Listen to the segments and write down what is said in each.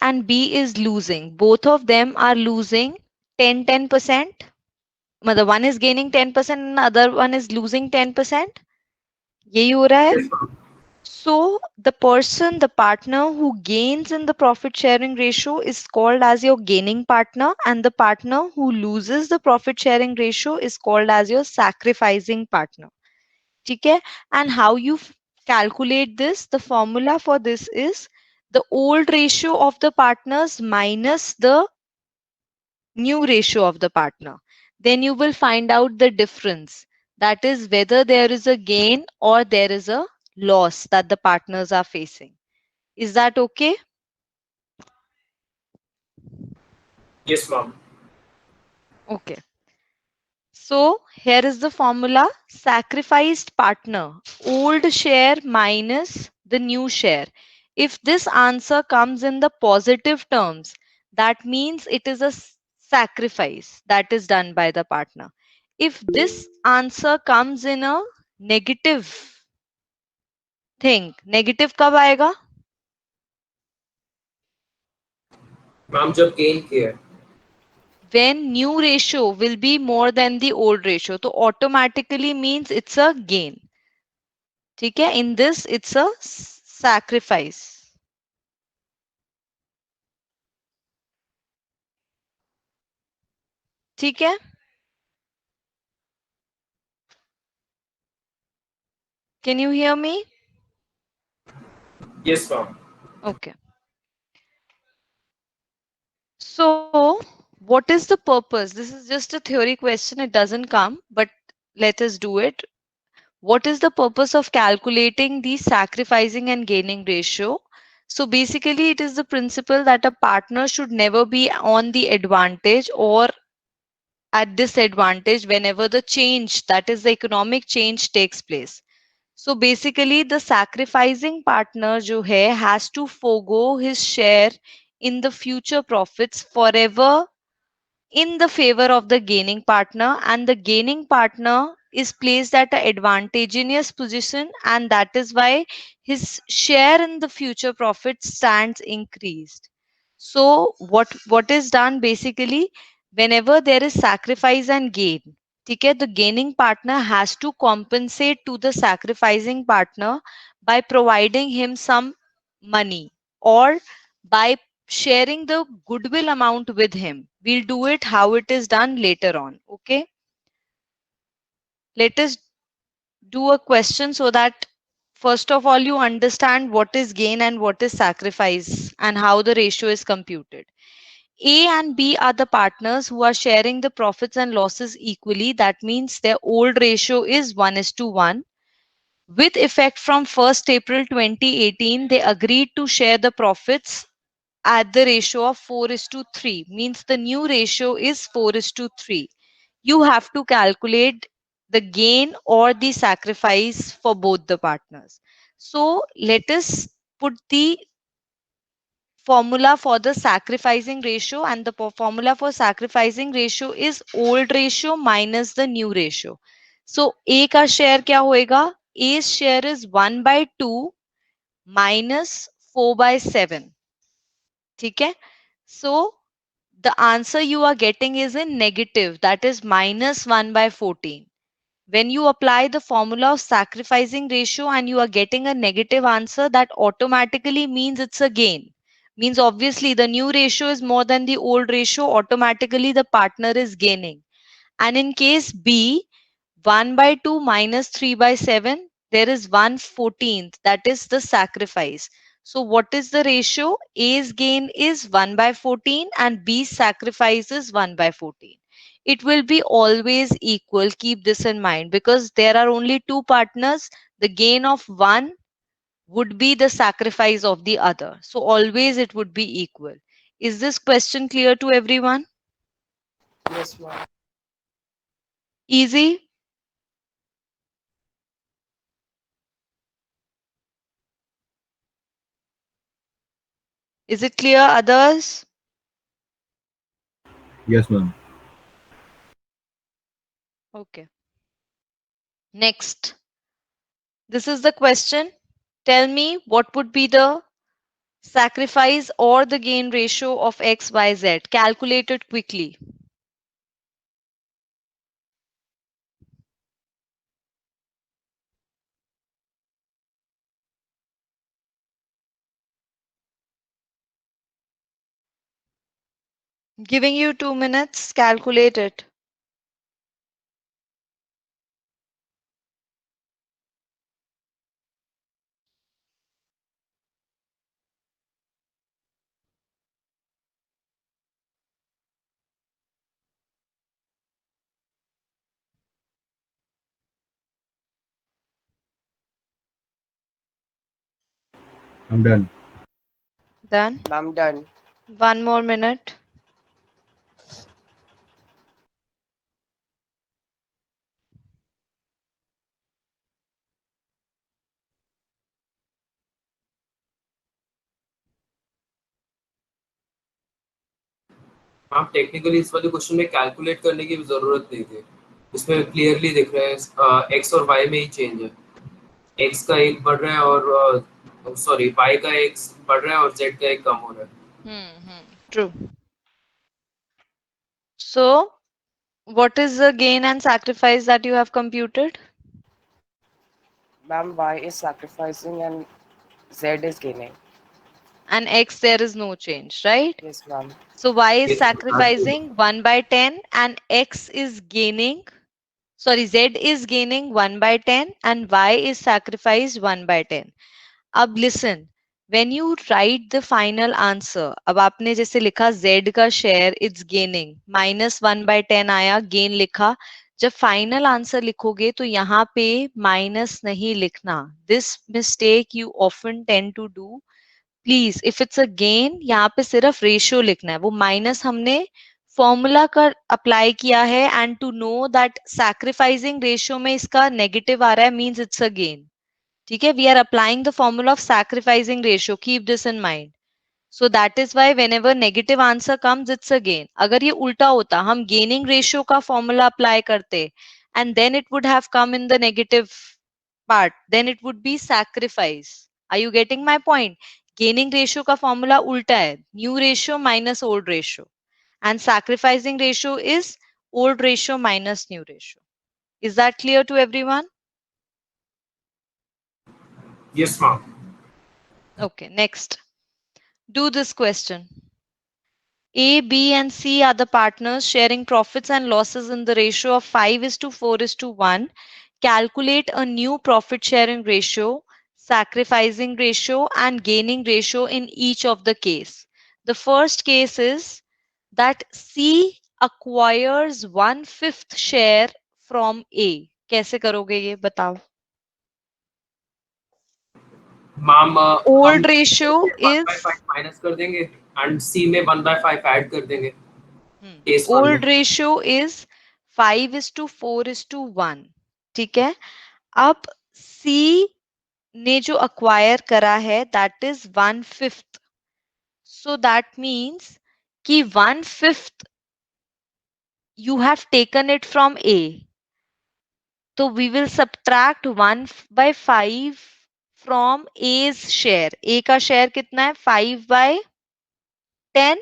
and B is losing. Both of them are losing 10%. मतलब one is gaining 10% and the other one is losing 10%. यही हो रहा है. Yes, ma'am. So the person, the partner who gains in the profit sharing ratio is called as your gaining partner, and the partner who loses the profit sharing ratio is called as your sacrificing partner. ठीक है? And how you calculate this? The formula for this is the old ratio of the partners minus the new ratio of the partner. Then you will find out the difference. That is whether there is a gain or there is a loss that the partners are facing. Is that okay? Yes, ma'am. Okay. So here is the formula: sacrificed partner, old share minus the new share. If this answer comes in the positive terms, that means it is a sacrifice that is done by the partner. If this answer comes in a negative thing, negative कब आएगा? Ma'am, जब gain किया है. When new ratio will be more than the old ratio, तो automatically means it's a gain. ठीक है? In this it's a sacrifice. ठीक है? Can you hear me? Yes, ma'am. Okay. So, what is the purpose? This is just a theory question. It doesn't come, but let us do it. What is the purpose of calculating the sacrificing and gaining ratio? So basically, it is the principle that a partner should never be on the advantage or at disadvantage whenever the change, that is the economic change, takes place. So basically, the sacrificing partner जो है has to forego his share in the future profits forever in the favor of the gaining partner, and the gaining partner is placed at an advantageous position, and that is why his share in the future profit stands increased. So what is done basically, whenever there is sacrifice and gain, ठीक है, the gaining partner has to compensate to the sacrificing partner by providing him some money or by sharing the goodwill amount with him. We'll do it how it is done later on. Okay. Let us do a question so that first of all you understand what is gain and what is sacrifice and how the ratio is computed. A and B are the partners who are sharing the profits and losses equally. That means their old ratio is 1:1. With effect from 1st April 2018, they agreed to share the profits at the ratio of 4:3, means the new ratio is 4:3. You have to calculate the gain or the sacrifice for both the partners. So let us put the formula for the sacrificing ratio, and the formula for sacrificing ratio is old ratio minus the new ratio. So A का share क्या होएगा? A's share is 1/2 minus 4/7. ठीक है? So the answer you are getting is in negative, that is minus 1/14. When you apply the formula of sacrificing ratio and you are getting a negative answer, that automatically means it's a gain. Means obviously the new ratio is more than the old ratio, automatically the partner is gaining. And in case B, 1/2 minus 3/7, there is 1/14th, that is the sacrifice. So what is the ratio? A's gain is 1/14 and B's sacrifice is 1/14. It will be always equal. Keep this in mind because there are only two partners. The gain of one would be the sacrifice of the other. So always it would be equal. Is this question clear to everyone? Yes, ma'am. Easy? Is it clear, others? Yes, ma'am. Okay. Next. This is the question. Tell me what would be the sacrifice or the gain ratio of X, Y, Z. Calculate it quickly. Giving you 2 minutes, calculate it. I'm done. Done? I'm done. 1 more minute. Ma'am technically इस वाले question में calculate करने की जरूरत नहीं थी, इसमें clearly दिख रहा है एक्स और वाई में ही चेंज है। एक्स का एक बढ़ रहा है और सॉरी वाई का एक बढ़ रहा है और जेड का एक कम हो रहा है। True. So, what is the gain and sacrifice that you have computed? Ma'am, Y is sacrificing and Z is gaining. And X, there is no change, right? Yes, ma'am. So, Y is Yes, sacrificing 1 by 10 and X is gaining, sorry, Z is gaining 1 by 10 and Y is sacrificed 1 by 10. अब listen, when you write the final answer, अब आपने जैसे लिखा Z का share it's gaining, -1/10 आया, gain लिखा. जब final answer लिखोगे तो यहाँ पे minus नहीं लिखना. This mistake you often tend to do. Please, if it's a gain, यहाँ पे सिर्फ ratio लिखना है. वो minus हमने फॉर्मूला का अप्लाई किया है and to know that sacrificing ratio में इसका negative आ रहा है means it's a gain. ठीक है, we are applying the formula of sacrificing ratio. Keep this in mind. So that is why whenever negative answer comes, it's a gain. अगर ये उल्टा होता, हम gaining ratio का formula apply करते, and then it would have come in the negative part. Then it would be sacrifice. Are you getting my point? Gaining ratio का formula उल्टा है. New ratio minus old ratio. And sacrificing ratio is old ratio minus new ratio. Is that clear to everyone? Yes ma'am. Okay, next. Do this question. A, B, and C are the partners sharing profits and losses in the ratio of 5:4:1. Calculate a new profit sharing ratio, sacrificing ratio, and gaining ratio in each of the case. The first case is that C acquires 1/5 share from A. कैसे करोगे ये बताओ? Ma'am हम Old ratio one is by five minus कर देंगे and सी में 1/5 add कर देंगे केस वन में। old ratio is 5:4:1. ठीक है, अब C ने जो acquire करा है that is 1/5. So that means कि 1/5 you have taken it from A. So we will subtract 1/5 from A's share. A का share कितना है? 5/10.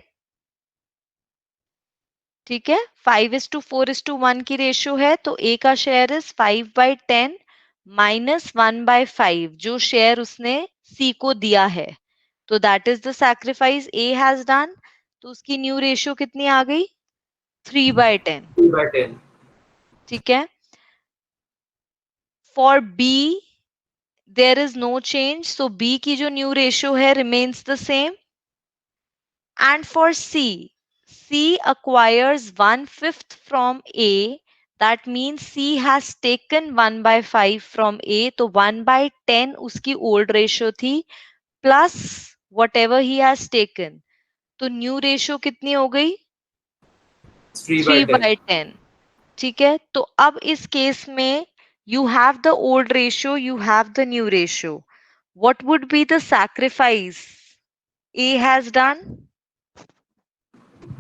ठीक है, 5:4:1 की रेशियो है तो ए का शेयर इज 5/10 -1/5 जो शेयर उसने सी को दिया है. तो that is the sacrifice A has done. तो उसकी न्यू रेशियो कितनी आ गई? 3/10. 3/10। ठीक है, for B there is no change, so B की जो न्यू रेशियो है remains the same. And for C, C acquires 1/5 from A. That means C has taken 1/5 from A. So 1/10 उसकी old ratio थी plus whatever he has taken. तो new ratio कितनी हो गई? 3/10। 3/10. ठीक है, तो अब इस केस में you have the old ratio, you have the new ratio. What would be the sacrifice A has done?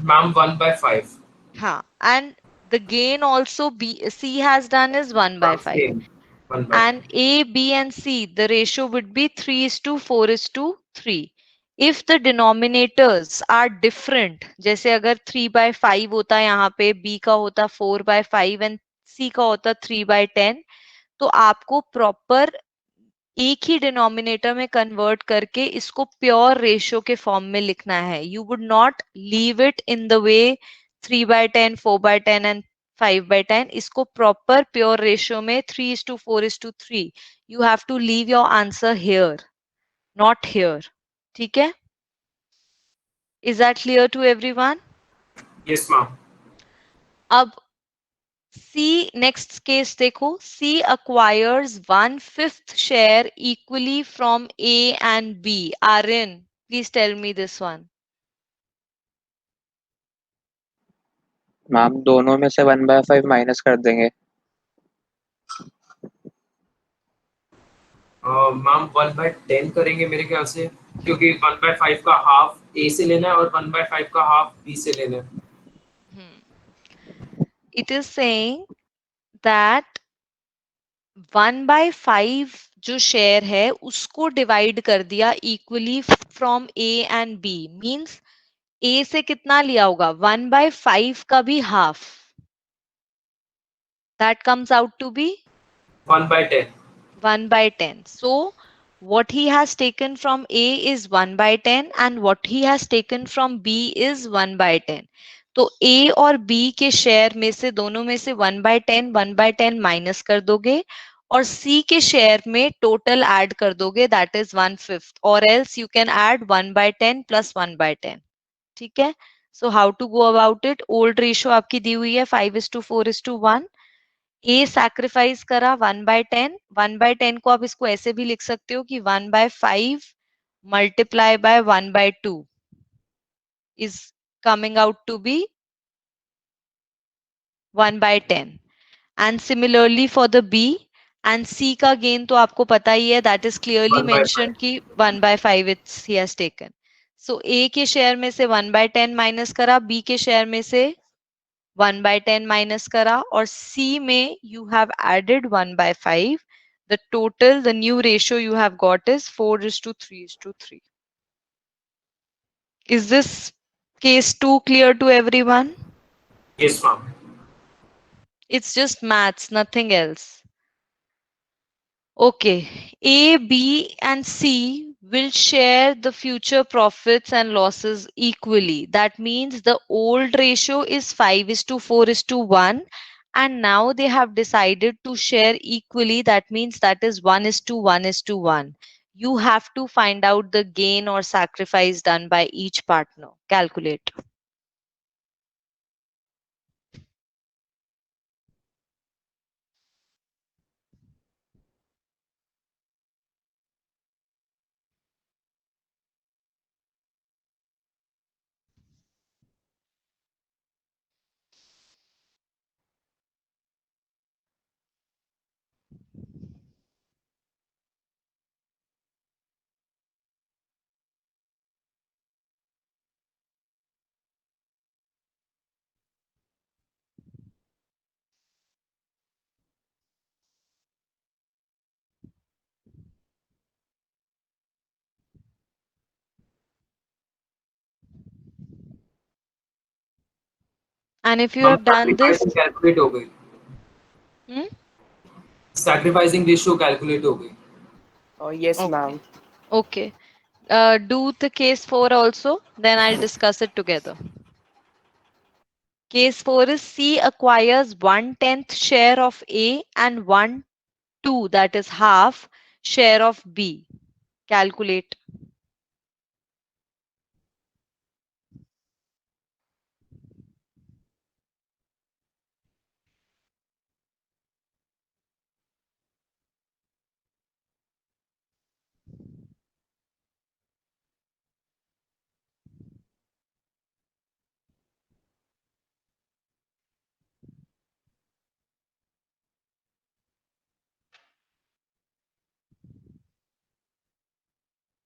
Ma'am 1/5। हाँ, and the gain also C has done is 1/5. Same 1/5। And A, B, and C, the ratio would be 3:4:3. if the denominators are different, जैसे अगर 3/5 होता यहाँ पे, b का होता 4/5 and c का होता 3/10, तो आपको प्रॉपर एक ही डिनोमिनेटर में कन्वर्ट करके इसको प्योर रेशियो के फॉर्म में लिखना है. You would not leave it in the way 3/10, 4/10 and 5/10. इसको प्रॉपर प्योर रेशियो में 3:4:3. You have to leave your answer here, not here. ठीक है? Is that clear to everyone? Yes ma'am. अब C, next case देखो, C acquires 1/5 share equally from A and B. Aryan, please tell me this one. Ma'am दोनों में से 1/5 minus कर देंगे. Ma'am 1/10 करेंगे मेरे ख्याल से, क्योंकि 1/5 का हाफ ए से लेना है और 1/5 का हाफ बी से लेना है. It is saying that 1/5 जो शेयर है उसको डिवाइड कर दिया equally from A and B. Means A से कितना लिया होगा? 1/5 का भी half. That comes out to be 1/10. 1/10. So what he has taken from A is 1/10 and what he has taken from B is 1/10. तो A और B के share में से, दोनों में से 1/10 1/10 माइनस कर दोगे और C के शेयर में टोटल ऐड कर दोगे, दैट इज 1/5. और else you can add 1/10 plus 1/10. ठीक है? So how to go about it? Old ratio आपकी दी हुई है 5:4:1. ए सैक्रिफाइस करा 1/10. 1/10 को आप इसको ऐसे भी लिख सकते हो कि 1/5 multiply by 1/2 is coming out to be 1/10. And similarly for the B and C का गेन तो आपको पता ही है, दैट इज क्लियरली 1/5. मेंशन्ड कि 1/5 इट्स ही हैज टेकन. सो ए के शेयर में से 1/10 माइनस करा, बी के शेयर में से 1/10 माइनस करा और C में you have added 1/5. The total, the new ratio you have got is 4:3:3. Is this case too clear to everyone? Yes ma'am. It's just maths, nothing else. Okay, A, B, and C will share the future profits and losses equally. That means the old ratio is 5:4:1, and now they have decided to share equally. That means that is 1:1:1. You have to find out the gain or sacrifice done by each partner. Calculate. And if you ma'am have done this, sacrificing calculate हो गई. hmm? Sacrificing ratio calculate हो गई. Oh, yes, Okay. ma'am. Okay. Do the case 4 also, then I'll discuss it together. Case 4 is C acquires 1/10 share of A and 1/2, that is half, share of B. Calculate.